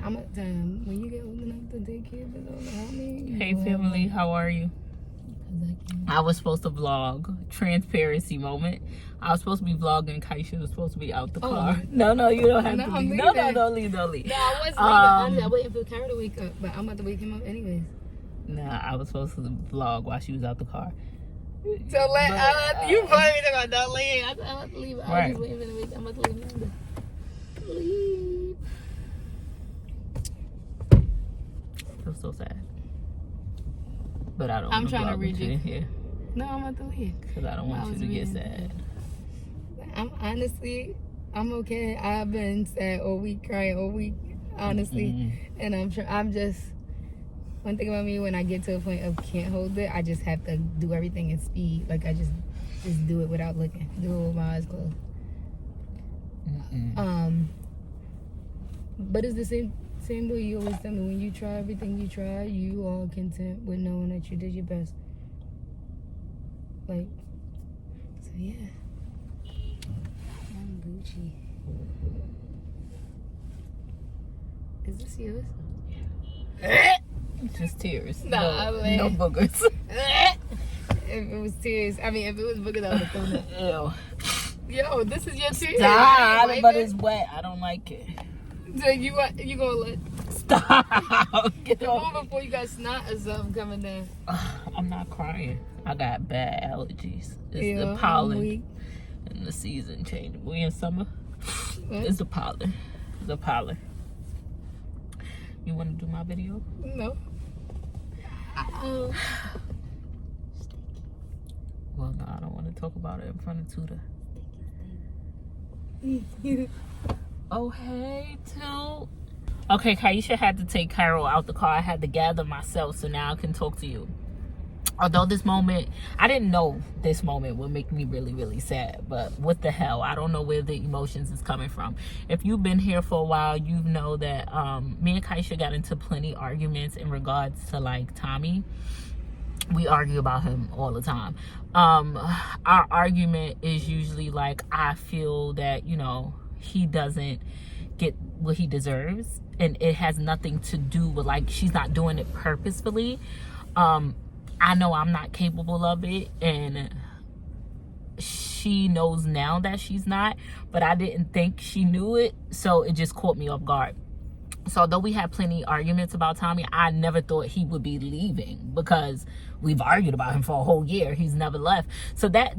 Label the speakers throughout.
Speaker 1: I'm a when you get old enough to take care of it, help me.
Speaker 2: Hey family, how are you? I was supposed to vlog. Transparency moment. I was supposed to be vlogging. Kaisha was supposed to be out the car. No, you don't have to leave. No, don't leave.
Speaker 1: No, I wasn't leaving. I'm waiting for Karter to wake up, but I'm about to wake him up anyways.
Speaker 2: Nah, I was supposed to vlog while she was out the car.
Speaker 1: So you probably talking about don't leave. I'm about to leave. I was just waiting for the week. I'm about to leave now. Leave.
Speaker 2: I'm so sad. But I don't.
Speaker 1: I'm trying to read you
Speaker 2: here.
Speaker 1: No, I'm about to leave.
Speaker 2: Because I don't want you to get sad.
Speaker 1: I'm I'm okay. I've been sad all week, crying all week, honestly. And I'm just, one thing about me, when I get to a point of can't hold it, I just have to do everything in speed. Like I just do it without looking. Do it with my eyes closed. But it's the same way you always tell me, when you try everything you try, you are content with knowing that you did your best. Like, so yeah. I'm Gucci. Is this yours?
Speaker 2: Yeah. Just tears.
Speaker 1: Nah,
Speaker 2: no boogers.
Speaker 1: If it was tears, if it was boogers, I would have thrown it.
Speaker 2: Ew.
Speaker 1: Yo, this is your tears.
Speaker 2: Stop, but it's wet. I don't like it.
Speaker 1: So you gonna let...
Speaker 2: Stop. Get
Speaker 1: off before you got snot or something coming down.
Speaker 2: I'm not crying. I got bad allergies. It's the pollen and the season change. We in summer. What? It's the pollen. The pollen. You want to do my video?
Speaker 1: No.
Speaker 2: Well, no, I don't want to talk about it in front of Tuda. Oh, hey, too. Okay, Kaisha had to take Carol out the car. I had to gather myself, so now I can talk to you. Although this moment, I didn't know this moment would make me really, really sad. But what the hell? I don't know where the emotions is coming from. If you've been here for a while, you know that me and Kaisha got into plenty arguments in regards to, like, Tommy. We argue about him all the time. Our argument is usually, like, I feel that, you know, he doesn't get what he deserves. And it has nothing to do with, like, she's not doing it purposefully. I know I'm not capable of it, and she knows now that she's not, but I didn't think she knew it, so it just caught me off guard. So although we had plenty of arguments about Tommy, I never thought he would be leaving, because we've argued about him for a whole year. He's never left. So that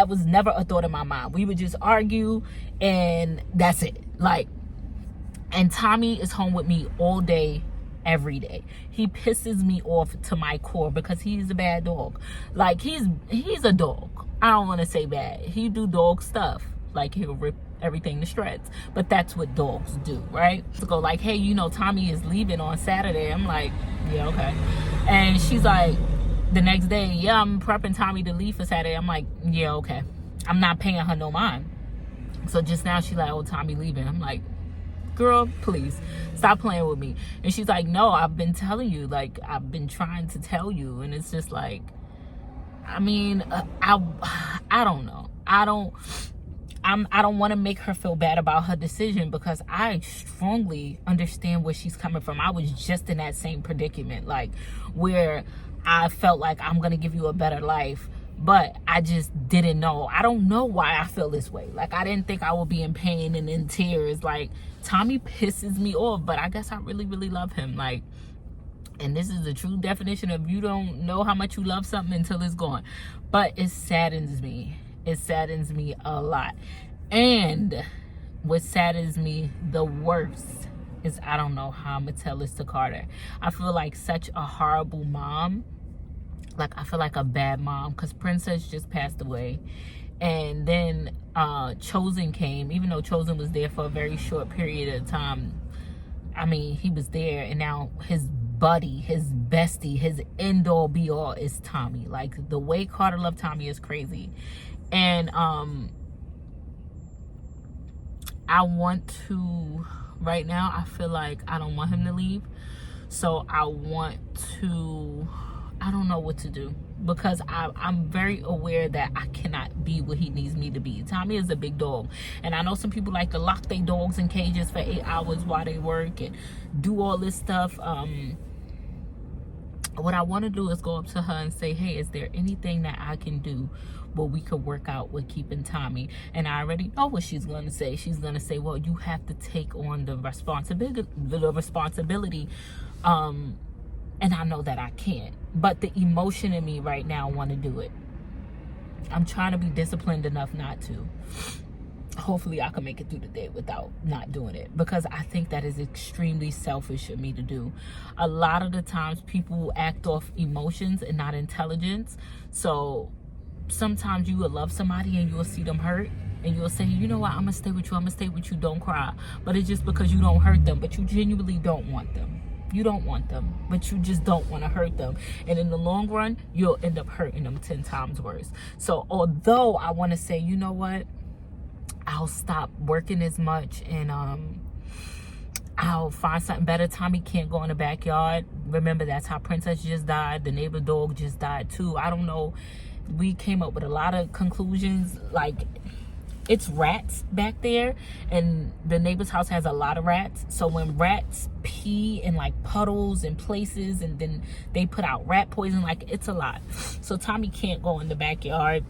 Speaker 2: was never a thought in my mind. We would just argue, and that's it. Like, and Tommy is home with me all day, every day. He pisses me off to my core because he's a bad dog. Like, he's a dog. I don't want to say bad. He do dog stuff. Like, he'll rip everything to shreds. But that's what dogs do, right? To go like, hey, you know, Tommy is leaving on Saturday. I'm like, yeah, okay. And she's like, the next day, yeah, I'm prepping Tommy to leave for Saturday. I'm like, yeah, okay. I'm not paying her no mind. So just now she's like, oh, Tommy leaving. I'm like, girl, please stop playing with me. And she's like, no, I've been telling you, like, I've been trying to tell you. And it's just like, I mean, I don't know. I don't want to make her feel bad about her decision, because I strongly understand where she's coming from. I was just in that same predicament, like, where I felt like, I'm going to give you a better life, but I just didn't know. I don't know why I feel this way. Like, I didn't think I would be in pain and in tears. Like, Tommy pisses me off, but I guess I really, really love him. Like, and this is the true definition of, you don't know how much you love something until it's gone. But it saddens me. It saddens me a lot. And what saddens me the worst is, I don't know how I'm gonna tell this to Karter. I feel like such a horrible mom. Like, I feel like a bad mom, because Princess just passed away. And then Chosen came, even though Chosen was there for a very short period of time. I mean, he was there, and now his buddy, his bestie, his end-all be-all is Tommy. Like, the way Karter loved Tommy is crazy. And I want to, right now, I feel like I don't want him to leave. So I I don't know what to do, because I'm very aware that I cannot be what he needs me to be. Tommy is a big dog, and I know some people like to lock their dogs in cages for 8 hours while they work and do all this stuff. What I want to do is go up to her and say, hey, is there anything that I can do where we could work out with keeping Tommy? And I already know what she's going to say. She's going to say, well, you have to take on the responsibility. And I know that I can't. But the emotion in me right now want to do it. I'm trying to be disciplined enough not to. Hopefully I can make it through the day without not doing it, because I think that is extremely selfish of me to do. A lot of the times people act off emotions and not intelligence. So sometimes you will love somebody and you will see them hurt and you'll say, you know what, I'm gonna stay with you, don't cry. But it's just because you don't hurt them, but you genuinely don't want them. You don't want them, but you just don't want to hurt them. And in the long run, you'll end up hurting them 10 times worse. So although I want to say, you know what, I'll stop working as much and I'll find something better. Tommy can't go in the backyard. Remember, that's how Princess just died. The neighbor dog just died too. I don't know. We came up with a lot of conclusions. Like, it's rats back there, and the neighbor's house has a lot of rats. So when rats pee in like puddles and places, and then they put out rat poison, like, it's a lot. So Tommy can't go in the backyard.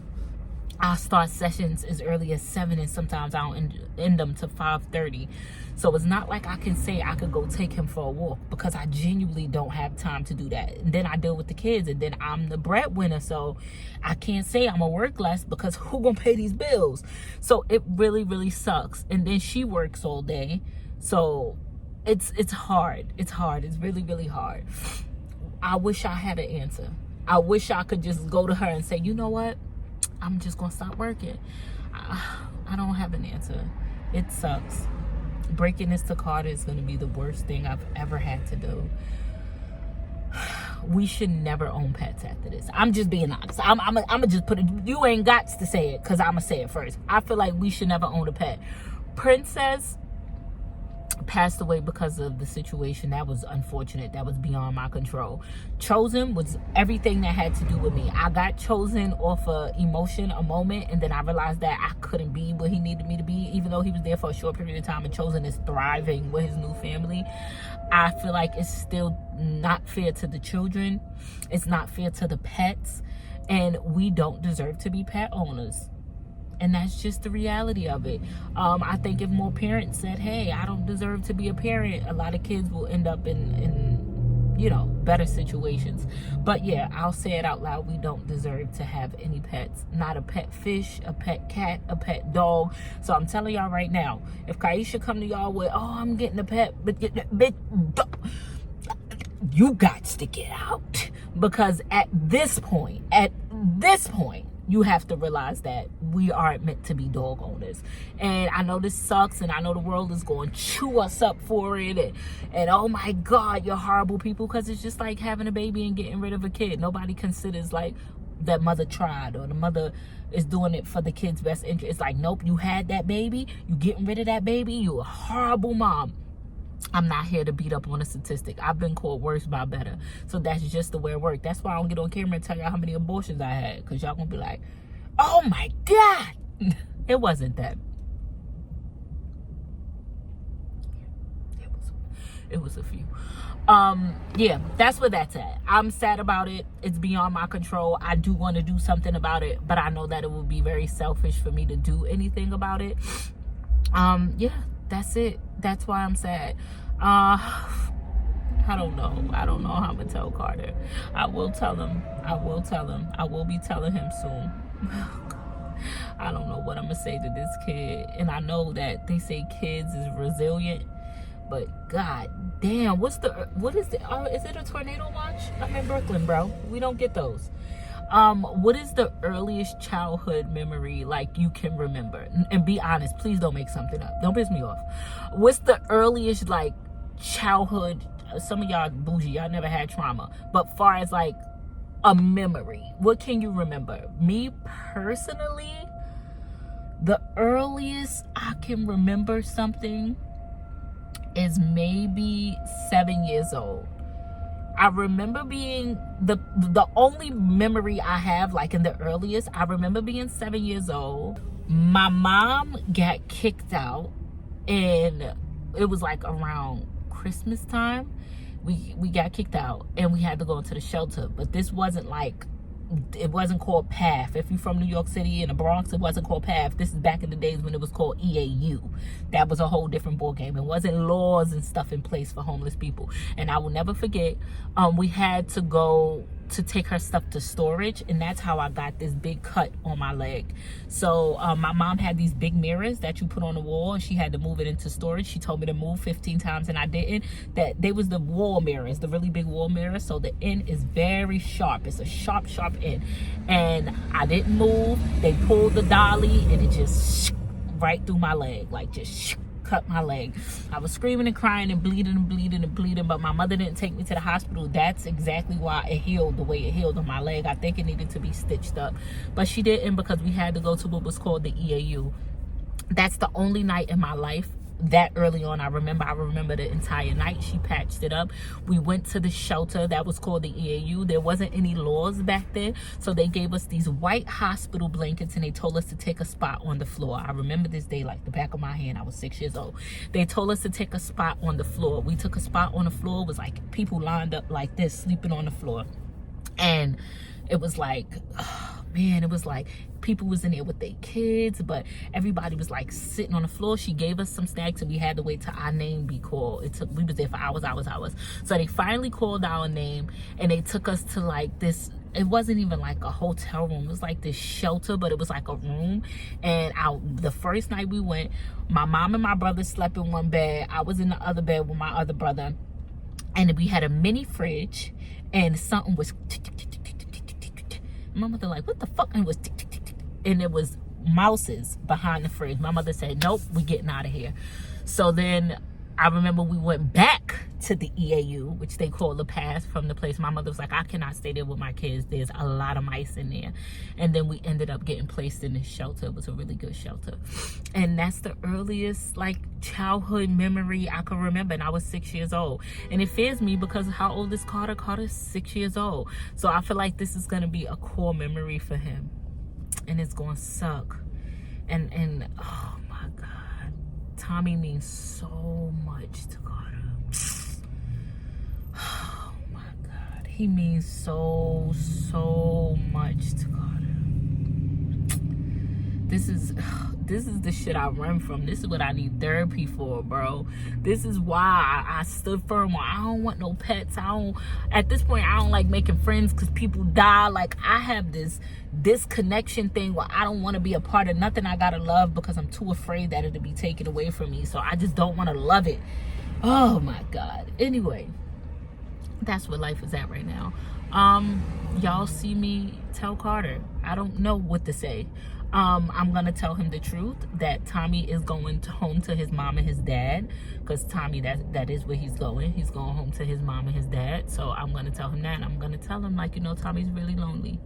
Speaker 2: I'll start sessions as early as 7, and sometimes I don't end them to 5:30. So it's not like I can say I could go take him for a walk, because I genuinely don't have time to do that. And then I deal with the kids, and then I'm the breadwinner, so I can't say I'm gonna work less, because who gonna pay these bills? So it really, really sucks. And then she works all day, so it's hard. It's hard. It's really, really hard. I wish I had an answer. I wish I could just go to her and say, you know what, I'm just gonna stop working. I don't have an answer. It sucks. Breaking this to Karter is gonna be the worst thing I've ever had to do. We should never own pets after this. I'm just being honest. I'm just put it. You ain't got to say it, because I'm gonna say it first. I feel like we should never own a pet. Princess passed away because of the situation. That was unfortunate. That was beyond my control. Chosen was everything that had to do with me. I got chosen off a emotion, a moment, and then I realized that I couldn't be what he needed me to be, even though he was there for a short period of time, and Chosen is thriving with his new family. I feel like it's still not fair to the children. It's not fair to the pets, and we don't deserve to be pet owners. And that's just the reality of it. I think if more parents said, hey, I don't deserve to be a parent, a lot of kids will end up in you know, better situations. But yeah, I'll say it out loud. We don't deserve to have any pets. Not a pet fish, a pet cat, a pet dog. So I'm telling y'all right now, if Kaisha come to y'all with, oh, I'm getting a pet, but you got to get out. Because at this point, you have to realize that we aren't meant to be dog owners. And I know this sucks, and I know the world is going to chew us up for it, and oh my God, you're horrible people, because it's just like having a baby and getting rid of a kid. Nobody considers like that mother tried, or the mother is doing it for the kid's best interest. It's like, nope, you had that baby, you getting rid of that baby, you a horrible mom. I'm not here to beat up on a statistic. I've been called worse by better. So that's just the way it works. That's why I don't get on camera and tell y'all how many abortions I had, because y'all gonna be like, oh my God. It wasn't that. It was a few. Yeah, that's where that's at. I'm sad about it. It's beyond my control. I do want to do something about it, but I know that it would be very selfish for me to do anything about it. Yeah, that's it. That's why I'm sad. I don't know. I don't know how I'm gonna tell Karter. I will tell him. I will be telling him soon. I don't know what I'm gonna say to this kid. And I know that they say kids is resilient, but God damn, what is it a tornado watch? I'm in Brooklyn, bro. We don't get those. What is the earliest childhood memory like you can remember? And be honest, please don't make something up. Don't piss me off. What's the earliest like childhood? Some of y'all bougie, y'all never had trauma, but far as like a memory, what can you remember? Me personally, the earliest I can remember something is maybe 7 years old. I remember being the only memory I have, like in the earliest, I remember being 7 years old. My mom got kicked out, and it was like around Christmas time. We got kicked out, and we had to go into the shelter. But this wasn't like, it wasn't called PATH. If you're from New York City in the Bronx, it wasn't called PATH. This is back in the days when it was called EAU. That was a whole different ball game. It wasn't laws and stuff in place for homeless people. And I will never forget, we had to go to take her stuff to storage, and that's how I got this big cut on my leg. So my mom had these big mirrors that you put on the wall, and she had to move it into storage. She told me to move 15 times, and I didn't. That they was the wall mirrors, the really big wall mirrors, so the end is very sharp. It's a sharp end, and I didn't move. They pulled the dolly, and it just right through my leg, like just cut my leg. I was screaming and crying and bleeding, but my mother didn't take me to the hospital. That's exactly why it healed the way it healed on my leg. I think it needed to be stitched up, but she didn't, because we had to go to what was called the EAU. That's the only night in my life that early on I remember the entire night. She patched it up. We went to the shelter that was called the EAU. There wasn't any laws back then, so they gave us these white hospital blankets, and they told us to take a spot on the floor. I remember this day like the back of my hand. I was 6 years old. They told us to take a spot on the floor. We took a spot on the floor. It was like people lined up like this, sleeping on the floor. And it was like, oh man, it was like people was in there with their kids, but everybody was like sitting on the floor. She gave us some snacks, and we had to wait till our name be called. We was there for hours. So they finally called our name, and they took us to like this, it wasn't even like a hotel room. It was like this shelter, but it was like a room. And the first night we went, my mom and my brother slept in one bed. I was in the other bed with my other brother, and we had a mini fridge, and something was my mother like, what the fuck? And it was tick, tick, tick, tick. And it was mouses behind the fridge. My mother said, nope, we getting out of here. So then I remember we went back to the EAU, which they call the PATH, from the place. My mother was like, I cannot stay there with my kids. There's a lot of mice in there. And then we ended up getting placed in this shelter. It was a really good shelter. And that's the earliest like childhood memory I can remember. And I was 6 years old. And it fears me because how old is Karter? Karter's 6 years old. So I feel like this is going to be a core memory for him. And it's going to suck. And oh my God. Tommy means so much to Karter. Oh my God. He means so much to Karter. This is the shit I run from. This is what I need therapy for, bro. This is why I stood firm on, I don't want no pets. At this point, I don't like making friends because people die. Like, I have this disconnection thing where I don't want to be a part of nothing I gotta love because I'm too afraid that it'll be taken away from me. So I just don't want to love it. Oh my God. Anyway, that's where life is at right now. Y'all see me tell Karter, I don't know what to say. I'm gonna tell him the truth that Tommy is going home to his mom and his dad, because Tommy, that is where he's going. He's going home to his mom and his dad. So I'm gonna tell him that, and I'm gonna tell him, like, you know, Tommy's really lonely,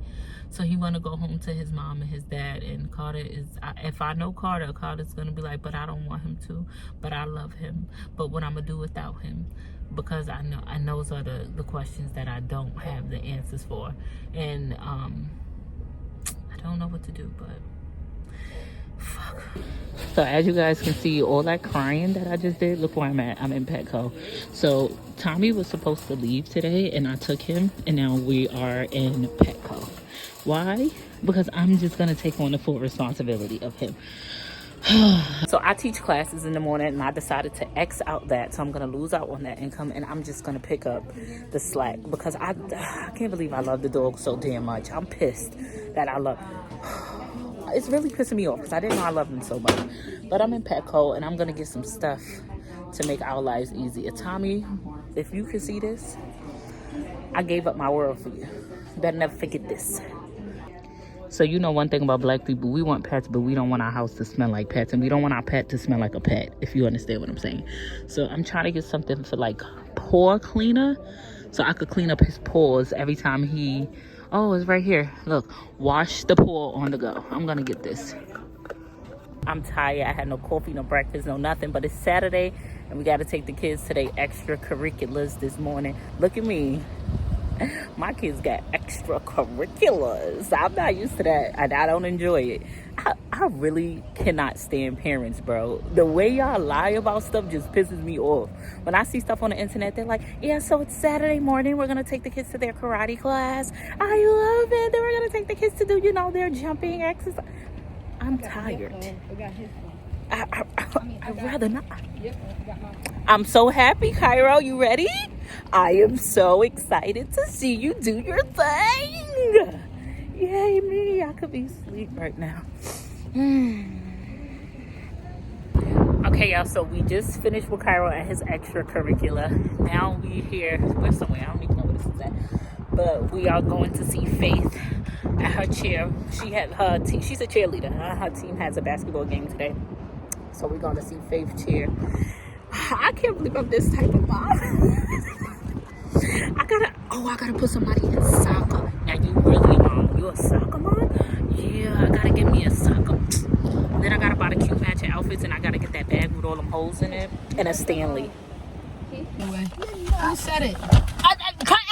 Speaker 2: so he wanna go home to his mom and his dad. And Karter is, if I know Karter's gonna be like, but I don't want him to, but I love him, but what I'm gonna do without him, because I know those are the questions that I don't have the answers for. And I don't know what to do, but fuck. So as you guys can see, all that crying that I just did, look where I'm at. I'm in Petco. So Tommy was supposed to leave today, and I took him, and now we are in Petco. Why? Because I'm just gonna take on the full responsibility of him. So I teach classes in the morning, and I decided to X out that, so I'm gonna lose out on that income, and I'm just gonna pick up the slack, because I can't believe I love the dog so damn much. I'm pissed that I love. It's really pissing me off because I didn't know I loved him so much. But I'm in Petco, and I'm gonna get some stuff to make our lives easier. Tommy, if you can see this, I gave up my world for you. Better never forget this. So you know one thing about black people, we want pets, but we don't want our house to smell like pets, and we don't want our pet to smell like a pet, if you understand what I'm saying. So I'm trying to get something for like paw cleaner, so I could clean up his paws every time he, oh, it's right here. Look, wash the paw on the go. I'm gonna get this. I'm tired. I had no coffee, no breakfast, no nothing, but it's Saturday, And we got to take the kids to their extracurriculars this morning. Look at me. My kids got extracurriculars. I'm not used to that. I don't enjoy it. I really cannot stand parents, bro. The way y'all lie about stuff just pisses me off. When I see stuff on the internet, they're like, yeah, so it's Saturday morning. We're going to take the kids to their karate class. I love it. Then we're going to take the kids to do, their jumping exercise. I'm tired. I'd rather not. I'm so happy, Cairo. You ready? I am so excited to see you do your thing. Yay, me. I could be asleep right now. Okay, y'all. So we just finished with Cairo and his extracurricular. Now we here. We're somewhere. I don't even know where this is at. But we are going to see Faith at her cheer. She had her team. She's a cheerleader. Her team has a basketball game today. So we're going to see Faith cheer. I can't believe I'm this type of mom. I gotta put somebody in soccer. Now you really you a soccer mom? Yeah, I gotta get me a soccer. Then I gotta buy the cute matching outfits, and I gotta get that bag with all them holes in it and a Stanley.
Speaker 1: Who said it?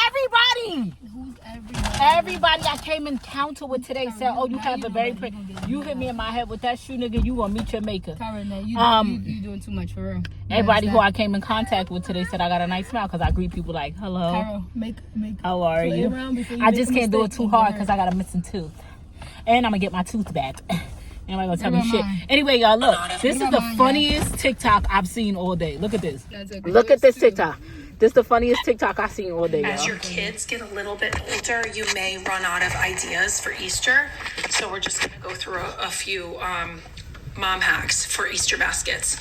Speaker 2: Everybody.
Speaker 1: Who's everybody?
Speaker 2: Everybody I came in counter with today said, "Oh, you have a very pretty." You hit me in my head with that shoe, nigga. You gonna meet your maker.
Speaker 1: You doing too much for real.
Speaker 2: Everybody who I came in contact with today said I got a nice smile because I greet people like, "Hello,
Speaker 1: Carol, make
Speaker 2: how are you?" I just can't do it too hard because I got a missing tooth, and I'm gonna get my tooth back. Anybody gonna tell me shit? Anyway, y'all, look. This is the funniest TikTok I've seen all day. Look at this. Look at this TikTok. This is the funniest TikTok I've seen all day, y'all.
Speaker 3: As your kids get a little bit older, you may run out of ideas for Easter. So we're just gonna go through a few mom hacks for Easter baskets.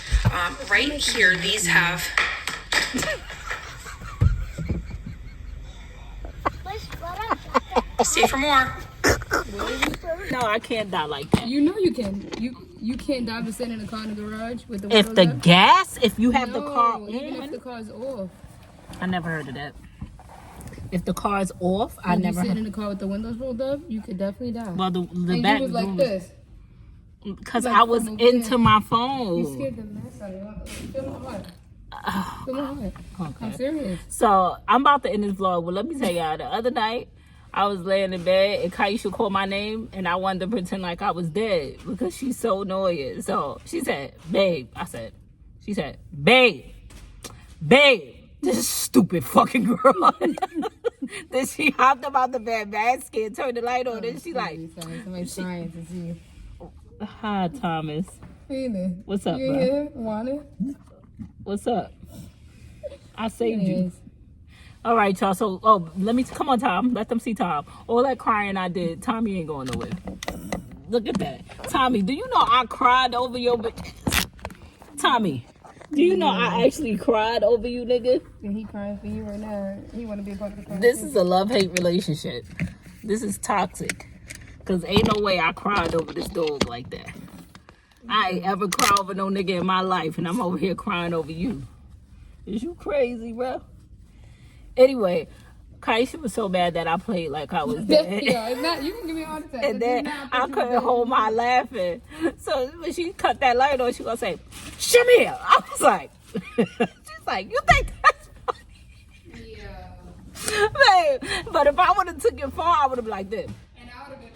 Speaker 3: Right here, these have... Stay for more.
Speaker 2: No, I can't die like that.
Speaker 1: You know you can. You can't die but sitting in the car in the garage with the
Speaker 2: If
Speaker 1: windows
Speaker 2: the
Speaker 1: up.
Speaker 2: gas, if you have the car
Speaker 1: even
Speaker 2: on.
Speaker 1: if the car's off.
Speaker 2: I never heard of that. If the car's off, I never
Speaker 1: sitting
Speaker 2: heard.
Speaker 1: in the car with the windows rolled up, you could definitely die.
Speaker 2: Well, the
Speaker 1: and
Speaker 2: back
Speaker 1: you was like this.
Speaker 2: Because
Speaker 1: like
Speaker 2: I was
Speaker 1: from
Speaker 2: into my
Speaker 1: You
Speaker 2: phone.
Speaker 1: scared the mess out of you. Feel my heart. Feel my heart.
Speaker 2: Okay.
Speaker 1: I'm serious.
Speaker 2: So I'm about to end this vlog. Well, let me tell y'all, the other night I was laying in bed and Kaisha called my name and I wanted to pretend like I was dead because she's so annoying. So she said, babe. She said, babe. This stupid fucking girl. Then she hopped up out the bed, mad scared, turned the light on, and she like...
Speaker 1: Somebody's trying to see.
Speaker 2: Hi, Thomas.
Speaker 1: Hey there.
Speaker 2: What's up,
Speaker 1: you
Speaker 2: bro?
Speaker 1: Here? Want it?
Speaker 2: What's up? I saved you. All right, y'all. So, come on, Tom. Let them see Tom. All that crying I did, Tommy ain't going nowhere. Look at that. Tommy, do you know I cried over your bitch? Tommy, do you know I actually cried over you, nigga?
Speaker 1: And he crying for you right now. He want to be a part of the crying.
Speaker 2: This is a love-hate relationship. This is toxic. Because ain't no way I cried over this dog like that. I ain't ever cried over no nigga in my life, and I'm over here crying over you. Is you crazy, bro? Anyway, Kaisha was so mad that I played like I was dead.
Speaker 1: Yeah, it's not, you can give me a heart attack.
Speaker 2: And then I couldn't hold my laughing. So when she cut that light on, she gonna say, "Shimmy here." I was like, she's like, "You think that's funny?"
Speaker 1: Yeah.
Speaker 2: Babe, but if I would have took it far, I would have been like this.
Speaker 1: And I would have been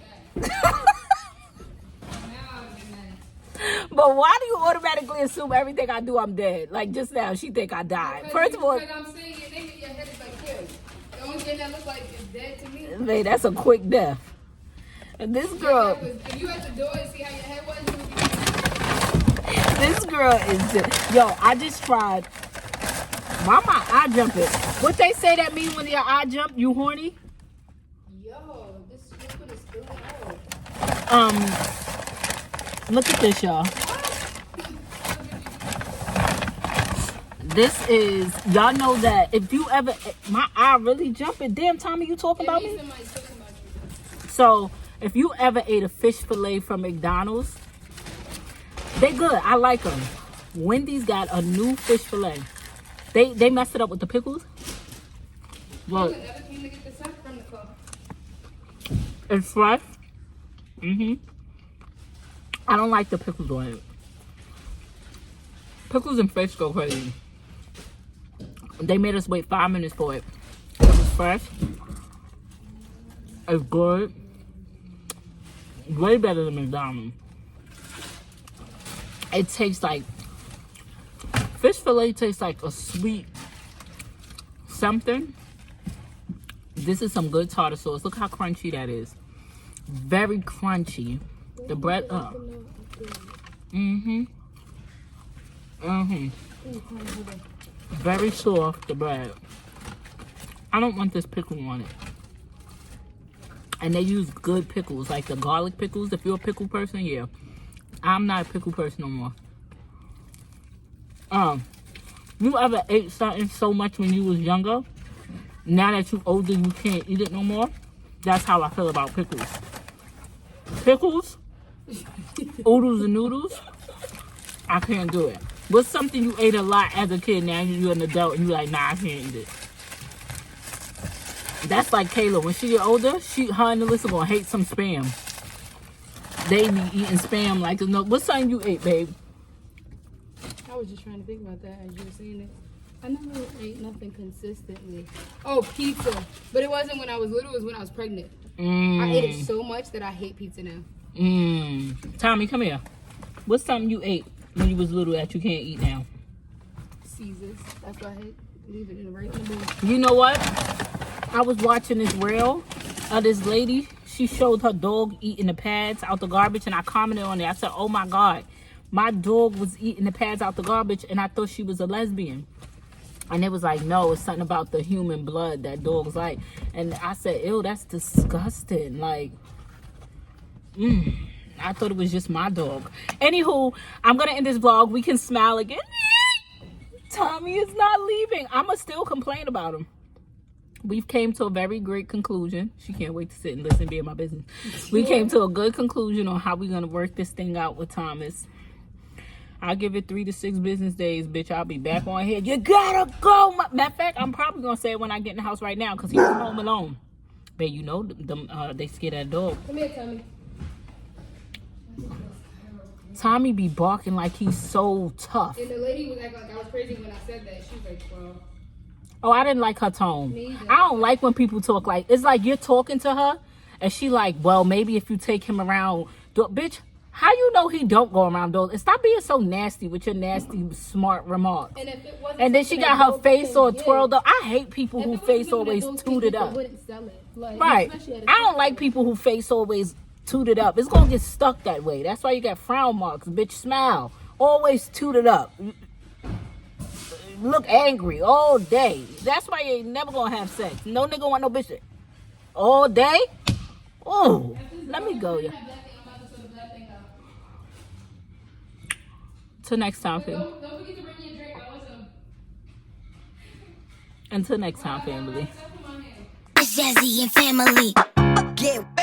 Speaker 1: mad.
Speaker 2: But why do you automatically assume everything I do, I'm dead? Like just now, she think I died. First of all,
Speaker 1: because I'm saying your name in your head is like this. The only thing that looks like is dead to me.
Speaker 2: man, that's a quick death. And this girl,
Speaker 1: If you at the door and see how your head was, you would be
Speaker 2: this girl is just, yo, I just tried. Why my eye jumping? What they say that mean when your eye jump? You horny?
Speaker 1: Yo, this liquid is spilling out.
Speaker 2: Look at this, y'all. This is, y'all know that if you ever, my eye really jumping. Damn, Tommy, you talking about me? So, if you ever ate a fish fillet from McDonald's, they good. I like them. Wendy's got a new fish fillet. They messed it up with the pickles. Look, it's fresh. I don't like the pickles on it. Pickles and fish go crazy. They made us wait 5 minutes for it. It was fresh. It's good. Way better than McDonald's. It tastes like fish fillet tastes like a sweet something. This is some good tartar sauce. Look how crunchy that is. Very crunchy. The bread very soft, the bread. I don't want this pickle on it. And they use good pickles, like the garlic pickles. If you're a pickle person, yeah. I'm not a pickle person no more. You ever ate something so much when you was younger? Now that you're older, you can't eat it no more? That's how I feel about pickles. Pickles, oodles and noodles, I can't do it. What's something you ate a lot as a kid, now you're an adult and you're like, nah, I can't eat it. That's like Kayla. When she get older, her and Alyssa gonna hate some Spam. They be eating Spam like no. What's something you ate, babe?
Speaker 1: I was just trying to think about that as you were saying it. I never ate nothing consistently. Oh, pizza. But it wasn't when I was little, it was when I was pregnant. I ate it so much that I hate pizza now.
Speaker 2: Tommy, come here. What's something you ate when you was little that you can't eat now?
Speaker 1: Caesars. That's why I hate. Leave it in the right in the bowl.
Speaker 2: You know what? I was watching this reel of this lady. She showed her dog eating the pads out the garbage, and I commented on it. I said, oh my God, my dog was eating the pads out the garbage, and I thought she was a lesbian. And it was like, no, it's something about the human blood that dogs like. And I said, ew, that's disgusting. Like, I thought it was just my dog. Anywho, I'm going to end this vlog. We can smile again. Tommy is not leaving. I'm going to still complain about him. We've came to a very great conclusion. She can't wait to sit and listen and be in my business. We came to a good conclusion on how we're going to work this thing out with Thomas. I'll give it 3 to 6 business days, bitch. I'll be back on here. You gotta go. Matter of fact, I'm probably going to say it when I get in the house right now because he's home alone. But you know, they scared that dog.
Speaker 1: Come here, Tommy.
Speaker 2: Tommy be barking like he's so tough.
Speaker 1: And the lady was acting like I was crazy when I said that. She was like, well.
Speaker 2: Oh, I didn't like her tone. I don't like when people talk like, it's like you're talking to her and she like, well, maybe if you take him around, bitch, how you know he don't go around dogs? And stop being so nasty with your nasty, smart remarks.
Speaker 1: And, if it wasn't
Speaker 2: and then she got her face all twirled up. I hate people who face always tooted up.
Speaker 1: Like,
Speaker 2: right. I don't like people who face always tooted up. It's going to get stuck that way. That's why you got frown marks. Bitch, smile. Always tooted up. Look angry all day. That's why you ain't never gonna have sex. No nigga want no bitch all day. Oh, let me go, yeah. Till next time, family.
Speaker 1: Don't forget to bring me a drink.
Speaker 2: Until next time, family.
Speaker 4: It's Jazzy and family. Yeah.